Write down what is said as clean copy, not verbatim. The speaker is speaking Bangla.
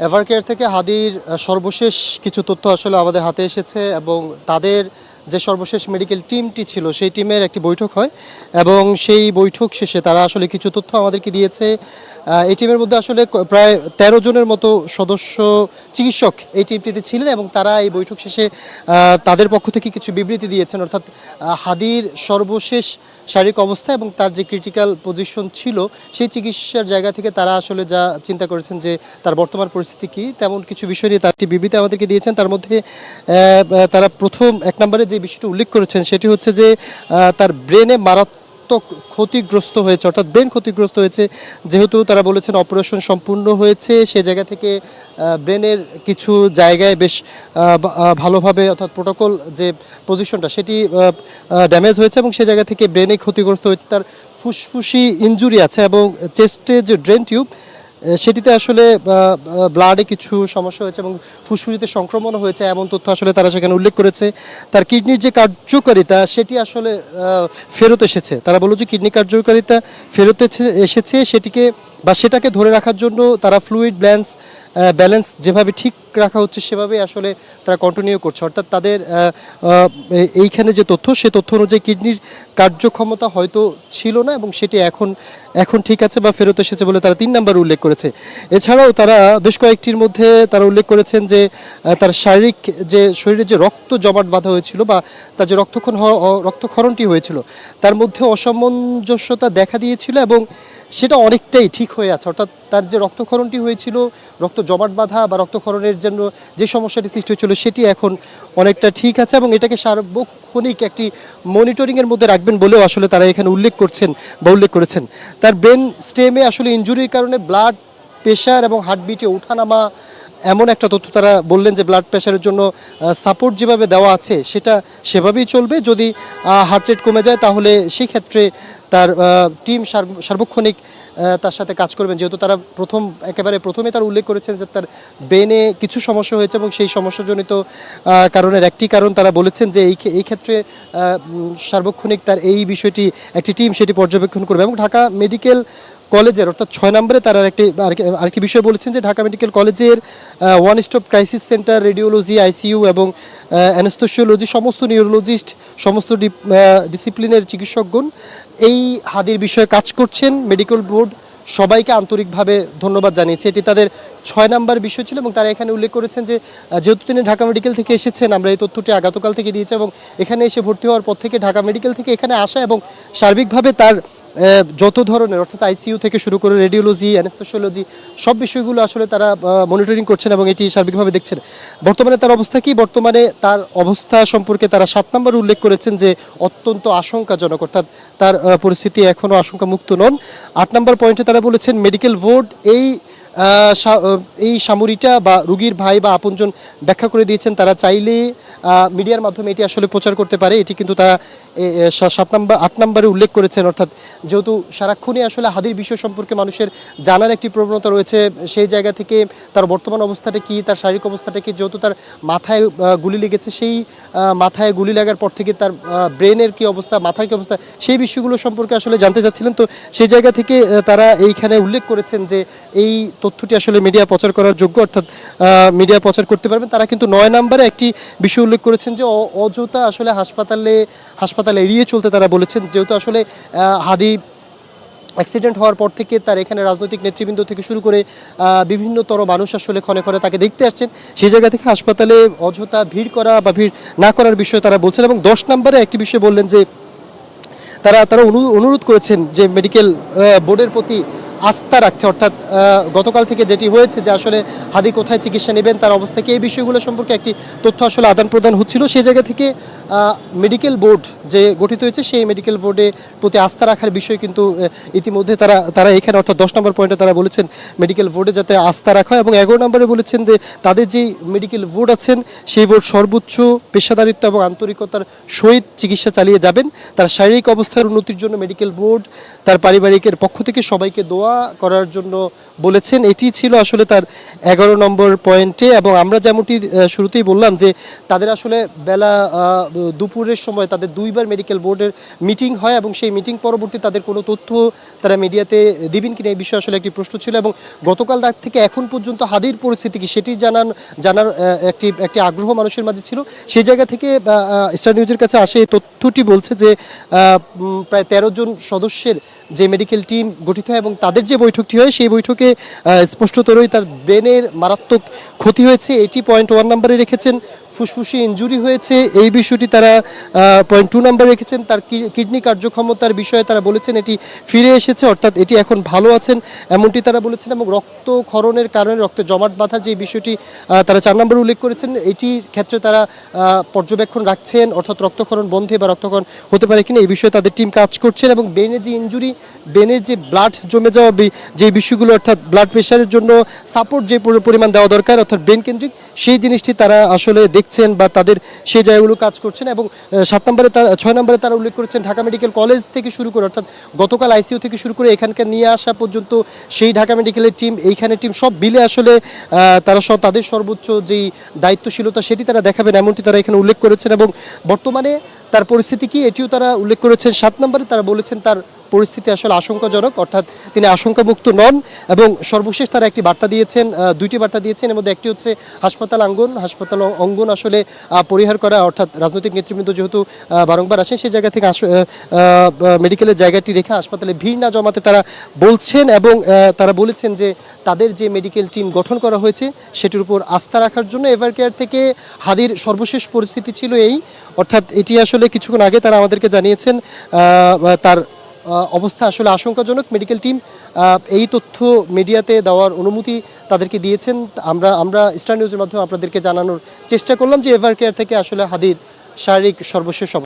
এভারকেয়ার থেকে হাদির সর্বশেষ কিছু তথ্য আসলে আমাদের হাতে এসেছে এবং তাদের যে সর্বশেষ মেডিকেল টিমটি ছিল সেই টিমের একটি বৈঠক হয় এবং সেই বৈঠক শেষে তারা আসলে কিছু তথ্য আমাদেরকে দিয়েছে। এই টিমের মধ্যে আসলে প্রায় ১৩ জনের মতো সদস্য চিকিৎসক এই টিমটিতে ছিলেন এবং তারা এই বৈঠক শেষে তাদের পক্ষ থেকে কিছু বিবৃতি দিয়েছেন, অর্থাৎ হাদির সর্বশেষ শারীরিক অবস্থা এবং তার যে ক্রিটিক্যাল পজিশন ছিল সেই চিকিৎসার জায়গা থেকে তারা আসলে যা চিন্তা করেছেন যে তার বর্তমান পরিস্থিতি কী, তেমন কিছু বিষয় নিয়ে তার একটি বিবৃতি আমাদেরকে দিয়েছেন। তার মধ্যে তারা প্রথম এক নম্বরে যে বিষয়টি উল্লেখ করেছেন সেটি হচ্ছে যে তার ব্রেনে মারাত্মক ক্ষতিগ্রস্ত হয়েছে, অর্থাৎ ব্রেন ক্ষতিগ্রস্ত হয়েছে। যেহেতু তারা বলেছেন অপারেশন সম্পূর্ণ হয়েছে, সে জায়গা থেকে ব্রেনের কিছু জায়গায় বেশ ভালোভাবে, অর্থাৎ প্রোটোকল যে পজিশনটা সেটি ড্যামেজ হয়েছে এবং সে জায়গা থেকে ব্রেনে ক্ষতিগ্রস্ত হয়েছে। তার ফুসফুসি ইনজুরি আছে এবং চেস্টে যে ড্রেন টিউব সেটিতে আসলে ব্লাডে কিছু সমস্যা হয়েছে এবং ফুসফুসিতে সংক্রমণ হয়েছে, এমন তথ্য আসলে তারা সেখানে উল্লেখ করেছে। তার কিডনির যে কার্যকারিতা সেটি আসলে ফেরত এসেছে। তারা বলল যে কিডনি কার্যকারিতা ফেরত এসেছে, সেটাকে ধরে রাখার জন্য তারা ফ্লুইড ব্যালেন্স যেভাবে ঠিক রাখা হচ্ছে সেভাবেই আসলে তারা কন্টিনিউ করছে। অর্থাৎ তাদের এইখানে যে তথ্য সে তথ্য অনুযায়ী কিডনির কার্যক্ষমতা হয়তো ছিল না এবং সেটি এখন ঠিক আছে বা ফেরত এসেছে বলে তারা ৩ নম্বর উল্লেখ করেছে। এছাড়াও তারা বেশ কয়েকটির মধ্যে তারা উল্লেখ করেছেন যে তার শরীরে যে রক্ত জমাট বাঁধা হয়েছিল বা তার যে রক্তক্ষরণটি হয়েছিল তার মধ্যে অসামঞ্জস্যতা দেখা দিয়েছিল এবং সেটা অনেকটাই ঠিক হয়ে আছে। অর্থাৎ তার যে রক্তক্ষরণটি হয়েছিল, রক্ত জমাট বাঁধা বা রক্তক্ষরণের জন্য যে সমস্যাটি সৃষ্টি হয়েছিল সেটি এখন অনেকটা ঠিক আছে এবং এটাকে সার্বক্ষণিক একটি মনিটরিংয়ের মধ্যে রাখবেন বলেও আসলে তারা এখানে উল্লেখ করেছেন। তার ব্রেন স্টেমে আসলে ইনজুরির কারণে ব্লাড প্রেশার এবং হার্টবিটে ওঠানামা এমন একটা তথ্য তারা বললেন যে ব্লাড প্রেশারের জন্য সাপোর্ট যেভাবে দেওয়া আছে সেটা সেভাবেই চলবে। যদি হার্ট রেট কমে যায় তাহলে সেই ক্ষেত্রে তার টিম সার্বক্ষণিক তার সাথে কাজ করবেন। যেহেতু তারা প্রথমে তারা উল্লেখ করেছেন যে তার ব্রেনে কিছু সমস্যা হয়েছে এবং সেই সমস্যাজনিত কারণের একটি কারণ তারা বলেছেন যে এই ক্ষেত্রে সার্বক্ষণিক তার এই বিষয়টি একটি টিম সেটি পর্যবেক্ষণ করবে এবং ঢাকা মেডিকেল কলেজের, অর্থাৎ ৬ নম্বরে তারা আরেকটি বিষয় বলেছেন যে ঢাকা মেডিকেল কলেজের one stop crisis centre, radiology, ICU এবং অ্যানেস্থেসিওলজি, সমস্ত নিউরোলজিস্ট, সমস্ত ডিসিপ্লিনের চিকিৎসকগণ এই হাদির বিষয়ে কাজ করছেন। মেডিকেল বোর্ড সবাইকে আন্তরিকভাবে ধন্যবাদ জানিয়েছে। এটি তাদের ৬ নম্বর বিষয় ছিল এবং তারা এখানে উল্লেখ করেছেন যে যেহেতু তিনি ঢাকা মেডিকেল থেকে এসেছেন, আমরা এই তথ্যটি গতকাল থেকে দিয়েছি এবং এখানে এসে ভর্তি হওয়ার পর থেকে ঢাকা মেডিকেল থেকে এখানে আসা এবং সার্বিকভাবে তার যত ধরনের, অর্থাৎ আইসিইউ থেকে শুরু করে রেডিওলজি, অ্যানেস্থেসিওলজি সব বিষয়গুলো আসলে তারা মনিটরিং করছেন এবং এটি সার্বিকভাবে দেখছেন। বর্তমানে তার অবস্থা কি? বর্তমানে তার অবস্থা সম্পর্কে তারা ৭ নম্বর উল্লেখ করেছেন যে অত্যন্ত আশঙ্কাজনক, অর্থাৎ তার পরিস্থিতি এখনও আশঙ্কামুক্ত নন। ৮ নম্বর পয়েন্টে তারা বলেছেন মেডিকেল বোর্ড এই সামরিটা বা রুগীর ভাই বা আপনজন ব্যাখ্যা করে দিয়েছেন তারা চাইলে মিডিয়ার মাধ্যমে এটি আসলে প্রচার করতে পারে। এটি কিন্তু তারা ৮ নম্বরে উল্লেখ করেছেন। অর্থাৎ যেহেতু সারাক্ষণই আসলে হাদির বিষয় সম্পর্কে মানুষের জানার একটি প্রবণতা রয়েছে, সেই জায়গা থেকে তার বর্তমান অবস্থাটা কী, তার শারীরিক অবস্থাটা কী, যেহেতু তার মাথায় গুলি লেগেছে, সেই মাথায় গুলি লাগার পর থেকে তার ব্রেনের কী অবস্থা, মাথার কী অবস্থা, সেই বিষয়গুলো সম্পর্কে আসলে জানতে চাচ্ছিলেন। তো সেই জায়গা থেকে তারা এইখানে উল্লেখ করেছেন যে এই তথ্যটি আসলে মিডিয়া প্রচার করার যোগ্য, অর্থাৎ মিডিয়া প্রচার করতে পারবেন। তারা কিন্তু ৯ নম্বরে একটি বিষয় উল্লেখ করেছেন যে অযথা আসলে হাসপাতাল এড়িয়ে চলতে তারা বলেছেন। যেহেতু আসলে হাদি অ্যাক্সিডেন্ট হওয়ার পর থেকে তার এখানে রাজনৈতিক নেতৃবৃন্দ থেকে শুরু করে বিভিন্নতর মানুষ আসলে ক্ষণে ক্ষণে তাকে দেখতে আসছেন, সেই জায়গা থেকে হাসপাতালে অযথা ভিড় করা বা ভিড় না করার বিষয়ে তারা বলছেন। এবং ১০ নম্বরে একটি বিষয় বললেন যে তারা অনুরোধ করেছেন যে মেডিকেল বোর্ডের প্রতি আস্থা রাখতে, অর্থাৎ গতকাল থেকে যেটি হয়েছে যে আসলে হাদি কোথায় চিকিৎসা নেবেন, তার অবস্থা কি, এই বিষয়গুলো সম্পর্কে একটি তথ্য আসলে আদান প্রদান হচ্ছিল। সেই জায়গা থেকে মেডিকেল বোর্ড যে গঠিত হয়েছে সেই মেডিকেল বোর্ডের প্রতি আস্থা রাখার বিষয় কিন্তু ইতিমধ্যে তারা এখানে, অর্থাৎ ১০ নম্বর পয়েন্টে তারা বলেছেন মেডিকেল বোর্ডে যাতে আস্থা রাখা হয় এবং ১১ নম্বরে বলেছেন যে তাদের যেই মেডিকেল বোর্ড আছেন সেই বোর্ড সর্বোচ্চ পেশাদারিত্ব এবং আন্তরিকতার সহিত চিকিৎসা চালিয়ে যাবেন। তার শারীরিক অবস্থার উন্নতির জন্য মেডিকেল বোর্ড তার পারিবারিকের পক্ষ থেকে সবাইকে দোয়া করার জন্য বলেছেন। এটি ছিল আসলে তার ১১ নম্বর পয়েন্টে। এবং আমরা যেমনটি শুরুতেই বললাম যে তাদের আসলে বেলা দুপুরের সময় তাদের ২ রবিবার মেডিকেল বোর্ডের মিটিং হয় এবং সেই মিটিং পরবর্তী তাদের কোনো তথ্য তারা মিডিয়াতে দিবেন কিনা এই বিষয়ে আসলে একটি প্রশ্ন ছিল। এবং গতকাল রাত থেকে এখন পর্যন্ত হাদির পরিস্থিতি কি সেটি জানার একটি আগ্রহ মানুষের মাঝে ছিল। সেই জায়গা থেকে স্টার নিউজের কাছে আসে এই তথ্যটি বলছে যে প্রায় 13 জন সদস্যের যে মেডিকেল টিম গঠিত হয় এবং তাদের যে বৈঠকটি হয় সেই বৈঠকে স্পষ্টতরই তার ব্রেনের মারাত্মক ক্ষতি হয়েছে, এটি পয়েন্ট 1 নম্বরে রেখেছেন। ফুসফুসে ইনজুরি হয়েছে এই বিষয়টি তারা পয়েন্ট 2 নম্বরে রেখেছেন। তার কিডনি কার্যক্ষমতার বিষয়ে তারা বলেছেন এটি ফিরে এসেছে, অর্থাৎ এটি এখন ভালো আছেন এমনটি তারা বলেছেন। এবং রক্তক্ষরণের কারণে রক্তে জমাট বাঁধার যে বিষয়টি তারা 4 নম্বরে উল্লেখ করেছেন, এটির ক্ষেত্রে তারা পর্যবেক্ষণ রাখছেন, অর্থাৎ রক্তক্ষরণ বন্ধে বা রক্তক্ষরণ হতে পারে কিনা এই বিষয়ে তাদের টিম কাজ করছেন। এবং ব্রেনের যে ইনজুরি, ব্রেনের যে ব্লাড জমে যাওয়া যে বিষয়গুলো, অর্থাৎ ব্লাড প্রেশারের জন্য সাপোর্ট যে পরিমাণ দেওয়া দরকার অর্থাৎ ব্রেন কেন্দ্রিক, সেই জিনিসটি তারা আসলে দেখছেন বা তাদের সেই জায়গাগুলো কাজ করছেন। এবং 6 নম্বরে তারা উল্লেখ করেছেন ঢাকা মেডিকেল কলেজ থেকে শুরু করে অর্থাৎ গতকাল আইসিইউ থেকে শুরু করে এখানকার নিয়ে আসা পর্যন্ত সেই ঢাকা মেডিকেলের টিম, এইখানে টিম সব মিলে আসলে তারা তাদের সর্বোচ্চ যেই দায়িত্বশীলতা সেটি তারা দেখাবেন এমনটি তারা এখানে উল্লেখ করেছেন। এবং বর্তমানে তার পরিস্থিতি কি এটিও তারা উল্লেখ করেছেন। 7 নম্বরে তারা বলেছেন তার পরিস্থিতি আসলে আশঙ্কাজনক, অর্থাৎ তিনি আশঙ্কামুক্ত নন। এবং সর্বশেষ তারা একটি বার্তা দিয়েছেন, দুইটি বার্তা দিয়েছেন। এর মধ্যে একটি হচ্ছে হাসপাতাল অঙ্গন আসলে পরিহার করা, অর্থাৎ রাজনৈতিক নেতৃবৃন্দ যেহেতু বারংবার আসেন সেই জায়গা থেকে মেডিকেলের জায়গাটি রেখে হাসপাতালে ভিড় না জমাতে তারা বলছেন। এবং তারা বলেছেন যে তাদের যে মেডিকেল টিম গঠন করা হয়েছে সেটির উপর আস্থা রাখার জন্য। এভারকেয়ার থেকে হাদির সর্বশেষ পরিস্থিতি ছিল এই, অর্থাৎ এটি আসলে কিছুক্ষণ আগে তারা আমাদেরকে জানিয়েছেন তার অবস্থা আসলে আশঙ্কাজনক। মেডিকেল টিম এই তথ্য মিডিয়াতে দেওয়ার অনুমতি তাদেরকে দিয়েছেন। আমরা স্টার নিউজের মাধ্যমে আপনাদেরকে জানানোর চেষ্টা করলাম যে এভারকেয়ার থেকে আসলে হাদির শারীরিক সর্বশেষ